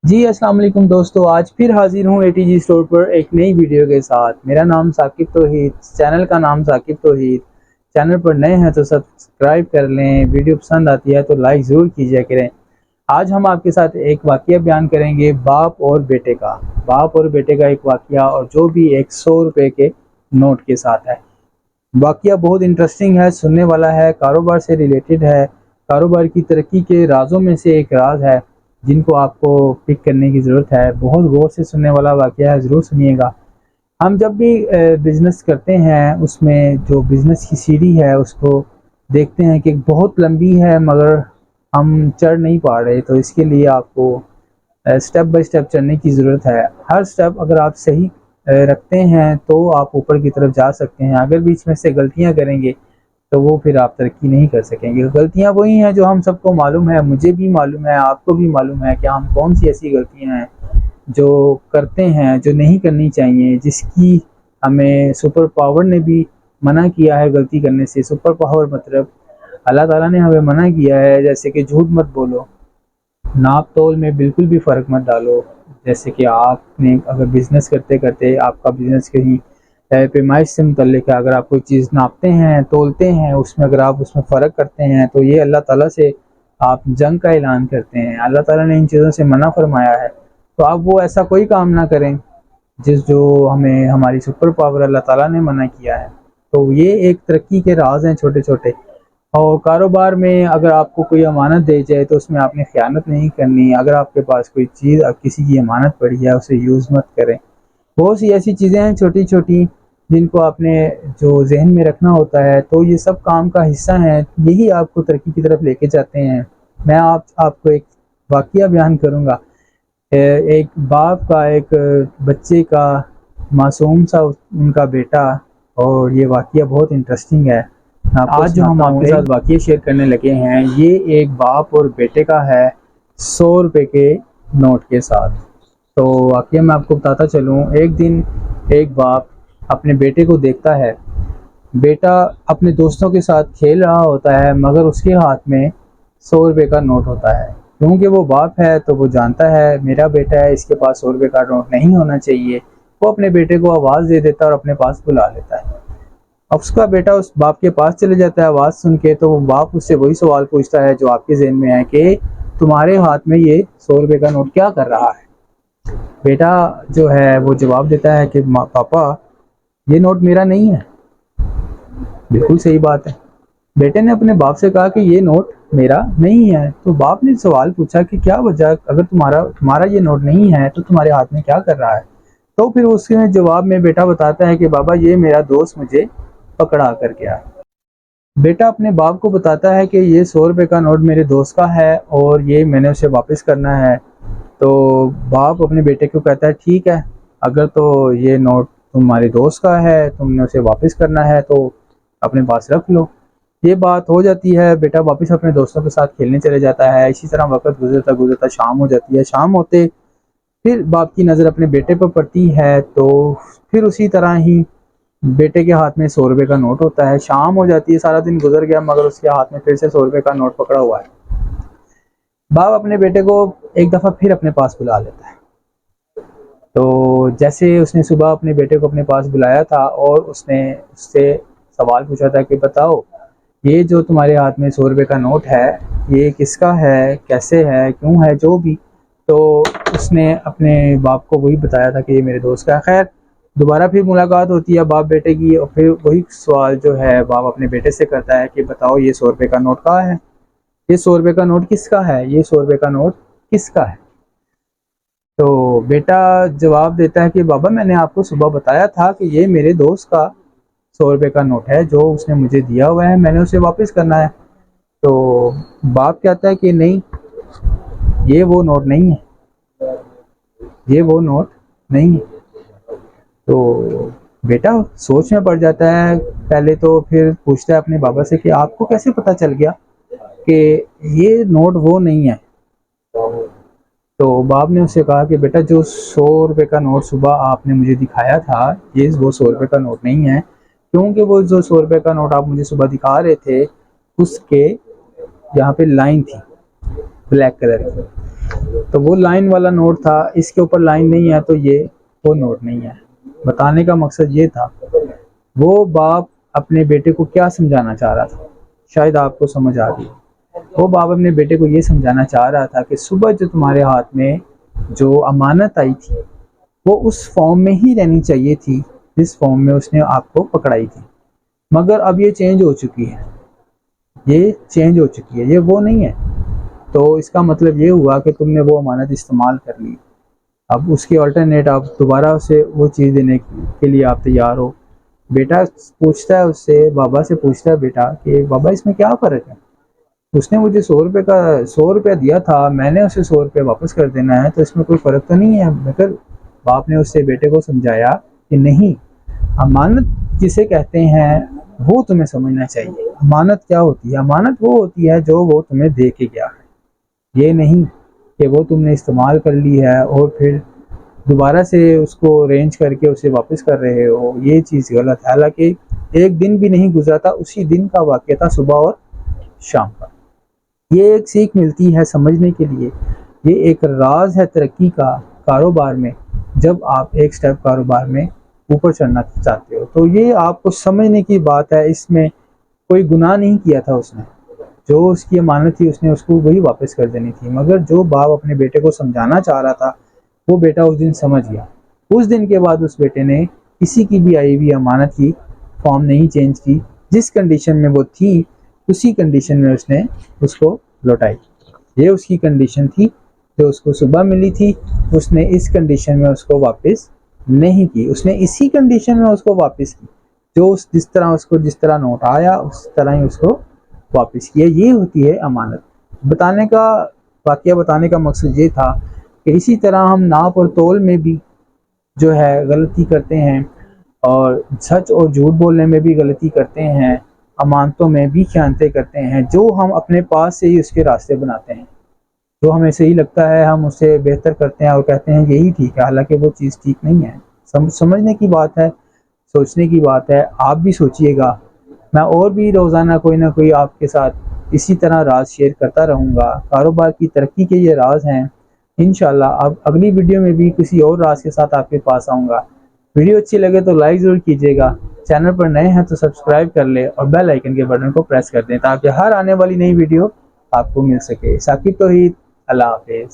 जी अस्सलाम वालेकुम दोस्तों, आज फिर हाजिर हूँ एटीजी स्टोर पर एक नई वीडियो के साथ। मेरा नाम साकिब तौहीद, चैनल का नाम साकिब तौहीद। चैनल पर नए हैं तो सब्सक्राइब कर लें, वीडियो पसंद आती है तो लाइक ज़रूर कीजिए करें। आज हम आपके साथ एक वाक़या बयान करेंगे बाप और बेटे का। बाप और बेटे का एक वाक़या, और जो भी एक 100 रुपये के नोट के साथ है। वाक़या बहुत इंटरेस्टिंग है, सुनने वाला है, कारोबार से रिलेटेड है, कारोबार की तरक्की के राज़ों में से एक राज है जिनको आपको पिक करने की ज़रूरत है। बहुत गौर से सुनने वाला वाक़या है, ज़रूर सुनिएगा। हम जब भी बिज़नेस करते हैं, उसमें जो बिज़नेस की सीढ़ी है उसको देखते हैं कि बहुत लंबी है मगर हम चढ़ नहीं पा रहे, तो इसके लिए आपको स्टेप बाय स्टेप चढ़ने की ज़रूरत है। हर स्टेप अगर आप सही रखते हैं तो आप ऊपर की तरफ जा सकते हैं। अगर बीच में से गलतियां करेंगे तो वो फिर आप तरक्की नहीं कर सकेंगे। गलतियां वही हैं जो हम सबको मालूम है, मुझे भी मालूम है, आपको भी मालूम है कि हम कौन सी ऐसी गलतियां हैं जो करते हैं, जो नहीं करनी चाहिए, जिसकी हमें सुपर पावर ने भी मना किया है गलती करने से। सुपर पावर मतलब अल्लाह ताला ने हमें मना किया है, जैसे कि झूठ मत बोलो, नाप तोल में बिल्कुल भी फ़र्क मत डालो। जैसे कि आपने अगर बिज़नेस करते करते आपका बिज़नेस कहीं पैमाइश से मुतल्लिक है, अगर आप कोई चीज़ नापते हैं, तोलते हैं, उसमें अगर आप उसमें फ़र्क करते हैं तो ये अल्लाह ताला से आप जंग का ऐलान करते हैं। अल्लाह ताला ने इन चीज़ों से मना फरमाया है, तो आप वो ऐसा कोई काम ना करें जो हमें हमारी सुपर पावर अल्लाह ताला ने मना किया है। तो ये एक तरक्की के राज हैं छोटे छोटे। और कारोबार में अगर आपको कोई अमानत दी जाए तो उसमें आपने ख़यानत नहीं करनी। अगर आपके पास कोई चीज़ किसी की अमानत पड़ी है, उसे यूज़ मत करें। बहुत सी ऐसी चीज़ें हैं छोटी छोटी जिनको आपने जो जहन में रखना होता है, तो ये सब काम का हिस्सा है, यही आपको तरक्की की तरफ लेके जाते हैं। मैं आपको एक वाक़या बयान करूँगा। एक बाप का एक बच्चे का, मासूम सा उनका बेटा, और ये वाक़या बहुत इंटरेस्टिंग है। आज जो हम आपके साथ वाक़या शेयर करने लगे हैं, ये एक बाप और बेटे का है 100 रुपये के नोट के साथ। तो वाक़या मैं आपको बताता चलूँ। एक दिन एक बाप अपने बेटे को देखता है। बेटा अपने दोस्तों के साथ खेल रहा होता है मगर उसके हाथ में 100 रुपये का नोट होता है। क्योंकि वो बाप है तो वो जानता है मेरा बेटा है, इसके पास 100 रुपये का नोट नहीं होना चाहिए। वो अपने बेटे को आवाज़ दे देता है और अपने पास बुला लेता है। अब उसका बेटा उस बाप के पास चले जाता है आवाज़ सुन के, तो वो बाप उससे वही सवाल पूछता है जो आपके ज़हन में है कि तुम्हारे हाथ में ये 100 रुपये का नोट क्या कर रहा है। बेटा जो है वो जवाब देता है कि पापा, ये नोट मेरा नहीं है। बिल्कुल सही बात है। बेटे ने अपने बाप से कहा कि ये नोट मेरा नहीं है। तो बाप ने सवाल पूछा कि क्या वजह, अगर तुम्हारा तुम्हारा ये नोट नहीं है तो तुम्हारे हाथ में क्या कर रहा है। तो फिर उसके जवाब में बेटा बताता है कि बाबा, ये मेरा दोस्त मुझे पकड़ा कर गया। बेटा अपने बाप को बताता है कि ये 100 रुपये का नोट मेरे दोस्त का है और ये मैंने उसे वापस करना है। तो बाप अपने बेटे को कहता है ठीक है, अगर तो ये नोट तुम्हारे दोस्त का है, तुमने उसे वापस करना है तो अपने पास रख लो। ये बात हो जाती है, बेटा वापस अपने दोस्तों के साथ खेलने चले जाता है। इसी तरह वक्त गुजरता गुजरता शाम हो जाती है। शाम होते फिर बाप की नज़र अपने बेटे पर पड़ती है, तो फिर उसी तरह ही बेटे के हाथ में 100 रुपये का नोट होता है। शाम हो जाती है, सारा दिन गुजर गया मगर उसके हाथ में फिर से 100 रुपये का नोट पकड़ा हुआ है। बाप अपने बेटे को एक दफ़ा फिर अपने पास बुला लेता है। तो जैसे उसने सुबह अपने बेटे को अपने पास बुलाया था और उसने उससे सवाल पूछा था कि बताओ, ये जो तुम्हारे हाथ में 100 रुपये का नोट है, ये किसका है, कैसे है, क्यों है, जो भी। तो उसने अपने बाप को वही बताया था कि ये मेरे दोस्त का है। खैर, दोबारा फिर मुलाकात होती है बाप बेटे की, और फिर वही सवाल जो है बाप अपने बेटे से करता है कि बताओ, ये 100 रुपये का नोट कहाँ है, ये 100 रुपये का नोट किसका है, ये 100 रुपये का नोट किसका है। तो बेटा जवाब देता है कि बाबा, मैंने आपको सुबह बताया था कि ये मेरे दोस्त का 100 रुपये का नोट है जो उसने मुझे दिया हुआ है, मैंने उसे वापस करना है। तो बाप कहता है कि नहीं, ये वो नोट नहीं है, ये वो नोट नहीं है। तो बेटा सोच में पड़ जाता है पहले, तो फिर पूछता है अपने बाबा से कि आपको कैसे पता चल गया कि ये नोट वो नहीं है। तो बाप ने उससे कहा कि बेटा, जो 100 रुपये का नोट सुबह आपने मुझे दिखाया था, ये वो 100 रुपये का नोट नहीं है। क्योंकि वो जो 100 रुपये का नोट आप मुझे सुबह दिखा रहे थे, उसके यहाँ पे लाइन थी ब्लैक कलर की। तो वो लाइन वाला नोट था, इसके ऊपर लाइन नहीं है तो ये वो नोट नहीं है। बताने का मकसद ये था, वो बाप अपने बेटे को क्या समझाना चाह रहा था, शायद आपको समझ आ गई। वो बाप अपने बेटे को ये समझाना चाह रहा था कि सुबह जो तुम्हारे हाथ में जो अमानत आई थी वो उस फॉर्म में ही रहनी चाहिए थी जिस फॉर्म में उसने आपको पकड़ाई थी, मगर अब ये चेंज हो चुकी है, ये चेंज हो चुकी है, ये वो नहीं है। तो इसका मतलब ये हुआ कि तुमने वो अमानत इस्तेमाल कर ली, अब उसके अल्टरनेट आप दोबारा उसे वो चीज़ देने के लिए आप तैयार हो। बेटा पूछता है उससे, बाबा से पूछता है बेटा कि बाबा इसमें क्या फ़र्क है, उसने मुझे 100 रुपया दिया था, मैंने उसे 100 रुपया वापस कर देना है, तो इसमें कोई फ़र्क तो नहीं है। मगर बाप ने उससे बेटे को समझाया कि नहीं, अमानत जिसे कहते हैं वो तुम्हें समझना चाहिए। अमानत क्या होती है? अमानत वो होती है जो वो तुम्हें दे के गया है, ये नहीं कि वो तुमने इस्तेमाल कर ली है और फिर दोबारा से उसको अरेंज करके उसे वापस कर रहे हो, ये चीज़ गलत है। हालांकि एक दिन भी नहीं गुजरा था, उसी दिन का वाक़या था, सुबह और शाम का। ये एक सीख मिलती है समझने के लिए, ये एक राज है तरक्की का कारोबार में। जब आप एक स्टेप कारोबार में ऊपर चढ़ना चाहते हो तो ये आपको समझने की बात है। इसमें कोई गुनाह नहीं किया था उसने, जो उसकी अमानत थी उसने उसको वही वापस कर देनी थी। मगर जो बाप अपने बेटे को समझाना चाह रहा था वो बेटा उस दिन समझ गया। उस दिन के बाद उस बेटे ने किसी की भी आई हुई अमानत की फॉर्म नहीं चेंज की, जिस कंडीशन में वो थी उसी कंडीशन में उसने उसको लौटाई। ये उसकी कंडीशन थी जो उसको सुबह मिली थी, उसने इस कंडीशन में उसको वापस नहीं की, उसने इसी कंडीशन में उसको वापस की, जो जिस तरह नोट आया उस तरह ही उसको वापस किया। ये होती है अमानत। बताने का वाकया बताने का मकसद ये था कि इसी तरह हम नाप और तोल में भी जो है गलती करते हैं, और सच और झूठ बोलने में भी गलती करते हैं, अमानतों में भी खयानतें करते हैं, जो हम अपने पास से ही उसके रास्ते बनाते हैं। जो हमें सही लगता है हम उससे बेहतर करते हैं और कहते हैं यही ठीक है, हालांकि वो चीज़ ठीक नहीं है। समझने की बात है, सोचने की बात है। आप भी सोचिएगा। मैं और भी रोज़ाना कोई ना कोई आपके साथ इसी तरह राज शेयर करता रहूँगा। कारोबार की तरक्की के ये राज हैं। इंशाल्लाह अब अगली वीडियो में भी किसी और राज के साथ आपके पास आऊँगा। वीडियो अच्छी लगे तो लाइक ज़रूर कीजिएगा, चैनल पर नए हैं तो सब्सक्राइब कर ले और बेल आइकन के बटन को प्रेस कर दें ताकि हर आने वाली नई वीडियो आपको मिल सके। साकिब तौहीद, अल्लाह हाफिज़।